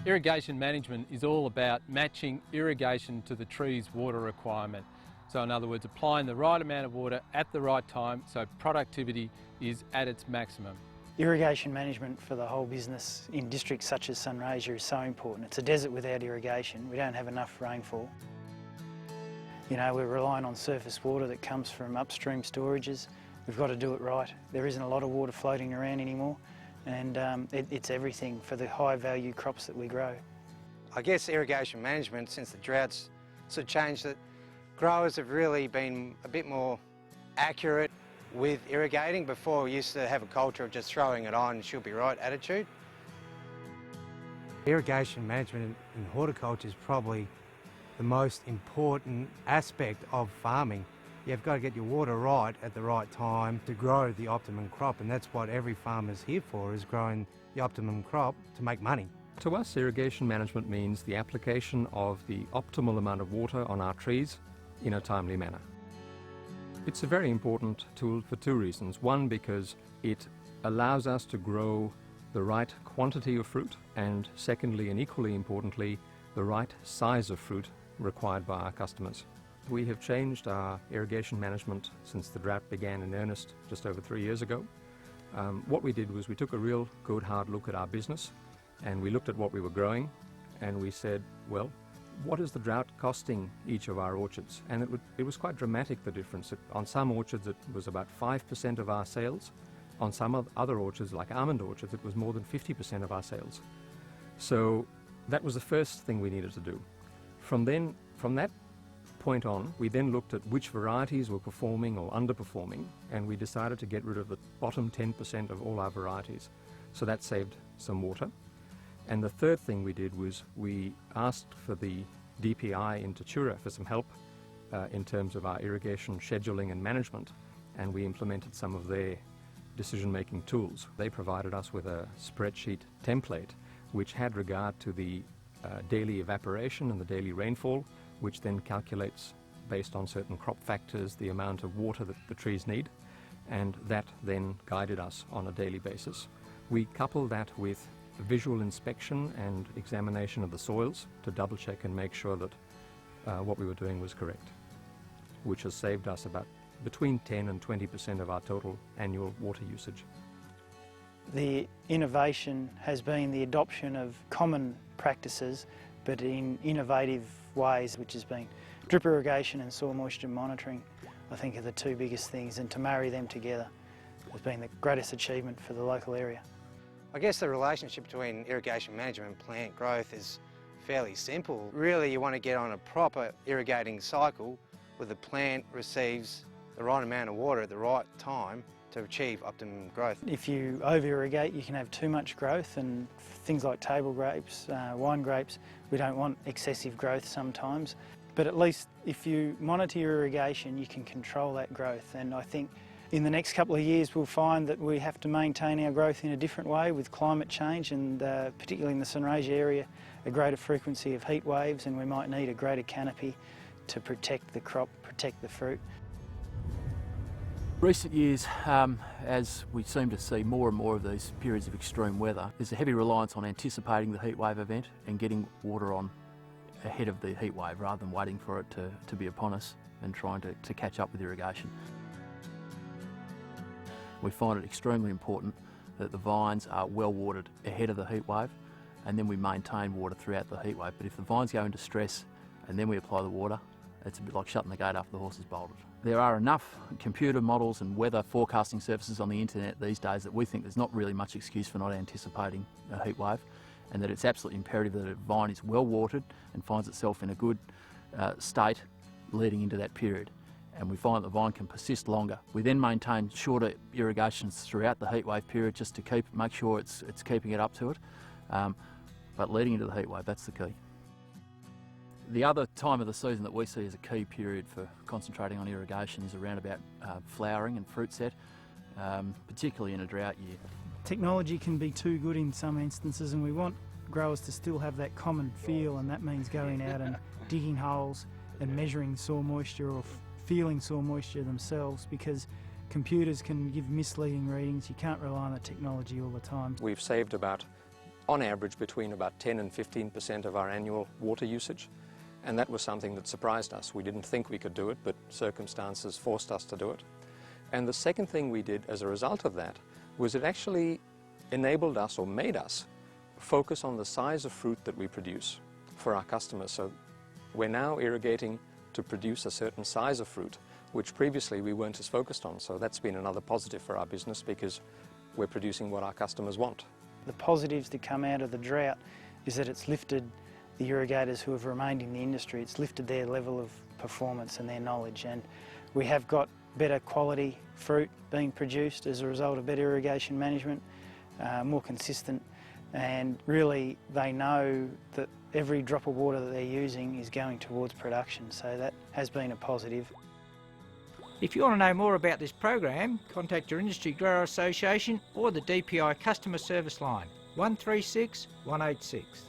Irrigation management is all about matching irrigation to the tree's water requirement. So in other words, applying the right amount of water at the right time so productivity is at its maximum. Irrigation management for the whole business in districts such as Sunraysia is so important. It's a desert without irrigation. We don't have enough rainfall. You know, we're relying on surface water that comes from upstream storages. We've got to do it right. There isn't a lot of water floating around anymore, and it's everything for the high value crops that we grow. I guess irrigation management, since the droughts sort of changed it, growers have really been a bit more accurate with irrigating. Before we used to have a culture of just throwing it on, she'll be right attitude. Irrigation management in horticulture is probably the most important aspect of farming. You've got to get your water right at the right time to grow the optimum crop, and that's what every farmer's here for, is growing the optimum crop to make money. To us, irrigation management means the application of the optimal amount of water on our trees in a timely manner. It's a very important tool for two reasons. One, because it allows us to grow the right quantity of fruit, and secondly, and equally importantly, the right size of fruit required by our customers. We have changed our irrigation management since the drought began in earnest just over 3 years ago. What we did was we took a real good hard look at our business, and we looked at what we were growing, and we said, well, what is the drought costing each of our orchards? And it was quite dramatic, the difference. On some orchards it was about 5% of our sales. On some other orchards, like almond orchards, it was more than 50% of our sales. So that was the first thing we needed to do. From that point on, we then looked at which varieties were performing or underperforming, and we decided to get rid of the bottom 10% of all our varieties. So that saved some water. And the third thing we did was we asked for the DPI in Tatura for some help in terms of our irrigation scheduling and management, and we implemented some of their decision-making tools. They provided us with a spreadsheet template which had regard to the daily evaporation and the daily rainfall, which then calculates, based on certain crop factors, the amount of water that the trees need, and that then guided us on a daily basis. We coupled that with visual inspection and examination of the soils to double check and make sure that what we were doing was correct, which has saved us about between 10 and 20% of our total annual water usage. The innovation has been the adoption of common practices, but in innovative ways, which has been drip irrigation and soil moisture monitoring, I think, are the two biggest things, and to marry them together has been the greatest achievement for the local area. I guess the relationship between irrigation management and plant growth is fairly simple. Really, you want to get on a proper irrigating cycle where the plant receives the right amount of water at the right time to achieve optimum growth. If you over-irrigate, you can have too much growth, and things like table grapes, wine grapes, we don't want excessive growth sometimes. But at least if you monitor your irrigation, you can control that growth. And I think in the next couple of years we'll find that we have to maintain our growth in a different way with climate change, and particularly in the Sunraysia area, a greater frequency of heat waves, and we might need a greater canopy to protect the crop, protect the fruit. Recent years, as we seem to see more and more of these periods of extreme weather, there's a heavy reliance on anticipating the heat wave event and getting water on ahead of the heat wave rather than waiting for it to be upon us and trying to catch up with irrigation. We find it extremely important that the vines are well watered ahead of the heat wave, and then we maintain water throughout the heat wave. But if the vines go into stress and then we apply the water, it's a bit like shutting the gate after the horse has bolted. There are enough computer models and weather forecasting services on the internet these days that we think there's not really much excuse for not anticipating a heat wave, and that it's absolutely imperative that a vine is well watered and finds itself in a good state leading into that period. And we find that the vine can persist longer. We then maintain shorter irrigations throughout the heat wave period just to make sure it's keeping it up to it. But leading into the heat wave, that's the key. The other time of the season that we see as a key period for concentrating on irrigation is around about flowering and fruit set, particularly in a drought year. Technology can be too good in some instances, and we want growers to still have that common feel, and that means going out and digging holes and measuring soil moisture or feeling soil moisture themselves, because computers can give misleading readings. You can't rely on the technology all the time. We've saved about on average between about 10 and 15% of our annual water usage. And that was something that surprised us. We didn't think we could do it, but circumstances forced us to do it. And the second thing we did as a result of that was it actually enabled us or made us focus on the size of fruit that we produce for our customers. So we're now irrigating to produce a certain size of fruit, which previously we weren't as focused on. So that's been another positive for our business because we're producing what our customers want. The positives that come out of the drought is that it's lifted the irrigators who have remained in the industry, it's lifted their level of performance and their knowledge, and we have got better quality fruit being produced as a result of better irrigation management, more consistent, and really they know that every drop of water that they're using is going towards production, so that has been a positive. If you want to know more about this program, contact your Industry Grower Association or the DPI Customer Service Line 136 186.